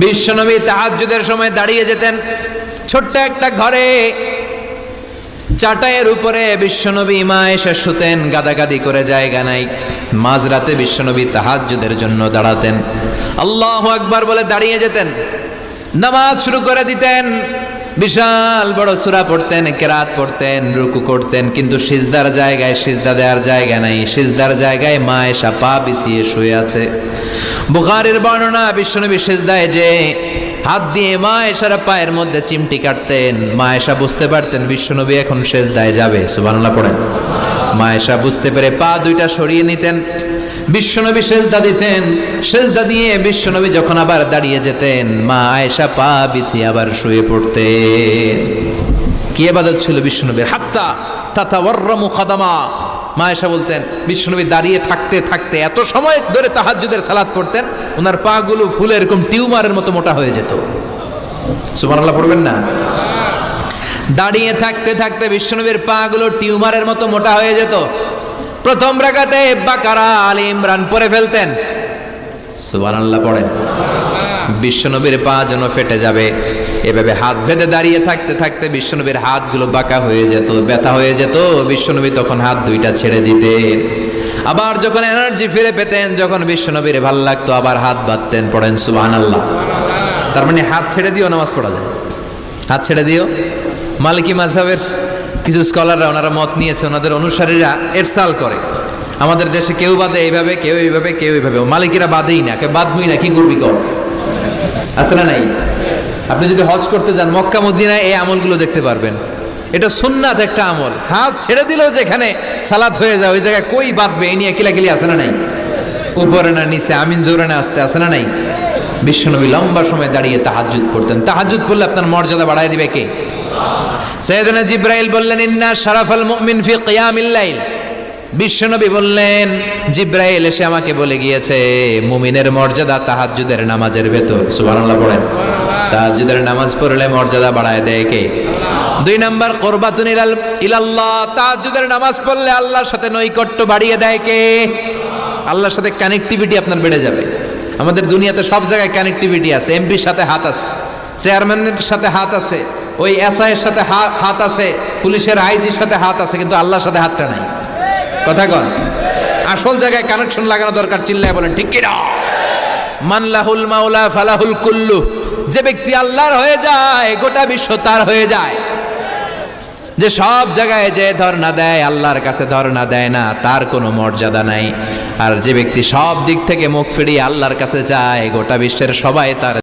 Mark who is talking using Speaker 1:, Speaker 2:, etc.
Speaker 1: বিশ্বনবী তাহাজ্জুদের সময় দাঁড়িয়ে যেতেন ছোট্ট একটা ঘরে, চাটাইয়ের উপরে বিশ্বনবী মা এসে শুতেন, গাদাগাদি করে জায়গা নাই। মাঝরাতে বিশ্বনবী তাহাজ্জুদের জন্য দাঁড়াতেন, আল্লাহু আকবার বলে দাঁড়িয়ে যেতেন, নামাজ শুরু করে দিতেন। বিশাল বড় সূরা পড়তেন, কেরাত পড়তেন, রুকু করতেন, কিন্তু সিজদার জায়গায় সিজদা দেওয়ার জায়গা নাই। সিজদার জায়গায় মা এসা পা বিছিয়ে শুয়ে আছে। বুখারীর বর্ণনা, বিশ্বনবী সিজদায় যে হাত দিয়ে মা এসার পায়ের মধ্যে চিমটি কাটতেন, মা এসা বুঝতে পারতেন বিশ্বনবী এখন সিজদায় যাবে। সুবহানাল্লাহ পড়েন। মা এসা বুঝতে পেরে পা দুইটা সরিয়ে নিতেন, বিশ্বনবী সেজদা দিতেন। সেজদা দিয়ে বিশ্বনবী যখন আবার দাঁড়িয়ে যেতেন, মা আয়েশা পা বিছিয়ে আবার শুয়ে পড়তেন। কি ইবাদত ছিল বিশ্বনবীর! হাত্তা তাতাওয়াররামু খাদামা। মা আয়েশা বলতেন বিশ্বনবী দাঁড়িয়ে থাকতে থাকতে এত সময় ধরে তাহাজ্জুদের সালাত পড়তেন, ওনার পা গুলো ফুলে এরকম টিউমারের মতো মোটা হয়ে যেত। সুবহানাল্লাহ পড়বেন না? দাঁড়িয়ে থাকতে থাকতে বিশ্বনবীর পা গুলো টিউমারের মতো মোটা হয়ে যেত। প্রথম রাকাতে বাকারা, আলে ইমরান পড়ে ফেলতেন। সুবহানাল্লাহ পড়েন। বিশ্বনবীর পা যেন ফেটে যাবে, এভাবে হাত বেঁধে দাঁড়িয়ে থাকতে থাকতে বিশ্বনবীর হাতগুলো বাঁকা হয়ে যেত, ব্যথা হয়ে যেত। বিশ্বনবী তখন হাত দুইটা ছেড়ে দিতেন। আবার যখন এনার্জি ফিরে পেতেন, যখন বিশ্বনবীর ভাল লাগতো, আবার হাত বাঁধতেন। পড়েন সুবহানাল্লাহ। তার মানে হাত ছেড়ে দিও নামাজ পড়া যায়। হাত ছেড়ে দিও। মালিকি মাযহাবের কিছু স্কলাররা ওনারা মত নিয়েছে, ওনাদের অনুসারীরা এরসাল করে, আমাদের দেশে কেউ বাদে এইভাবে, কেউ এইভাবে, কেউ এইভাবে। মালিকিরা বাদেই না, কেউ বাদবই না, কি করবি কর, আছে না নাই? আপনি যদি হজ করতে যান মক্কা মদিনায় এই আমলগুলো দেখতে পারবেন। এটা সুন্নাত একটা আমল। হাত ছেড়ে দিলেও যেখানে সালাত হয়ে যায় ওই জায়গায় কই বাঁধবে এই নিয়ে কিলাকিলি আছে না নাই? উপরে না নিচে, আমিন জোরে না আসতে, আছে না নাই? বিশ্বনবী লম্বা সময় দাঁড়িয়ে তাহাজ্জুদ পড়তেন। তাহাজ্জুদ পড়লে আপনার মর্যাদা বাড়ায় দিবে কে? সাইয়েদনা জিবরাইল বললেন ইন্না শারাফাল মুমিন ফি কিয়ামিল লাইল। বিশ্বনবী বললেন জিবরাইল এসে আমাকে বলে গিয়েছে মুমিনের মর্যাদা তাহাজ্জুদের নামাজের ভেতর। সুবহানাল্লাহ পড়েন। তাহাজ্জুদের নামাজ পড়লে মর্যাদা বাড়ায় দেয় কে? দুই নাম্বার কুরবাতুন ইলাল্লাহ। তাহাজ্জুদের নামাজ পড়লে আল্লাহর সাথে নৈকট্য বাড়িয়ে দেয় কে? আল্লাহর সাথে কানেক্টিভিটি আপনার বেড়ে যাবে। আমাদের দুনিয়াতে সব জায়গায় কানেক্টিভিটি আছে। এমপির সাথে হাত আছে, চেয়ারম্যানের সাথে হাত আছে, ওই এসআই এর সাথে হাত আছে, পুলিশের আইজির সাথে হাত আছে, কিন্তু আল্লাহর সাথে হাতটা নাই। কথা কন। আসল জায়গায় কানেকশন লাগানো দরকার। চিল্লায় বলেন ঠিক কি না? মান লাহুল মাওলা ফালাহুল কুল্লু। যে ব্যক্তি আল্লাহর হয়ে যায় গোটা বিশ্ব তার হয়ে যায়। যে সব জায়গায় যে ধর্ণা দেয় আল্লাহর কাছে ধর্ণা দেয় না, তার কোনো মর্যাদা নাই। আর যে ব্যক্তি সব দিক থেকে মুখ ফিরিয়ে আল্লাহর কাছে যায় গোটা বিশ্বের সবাই তার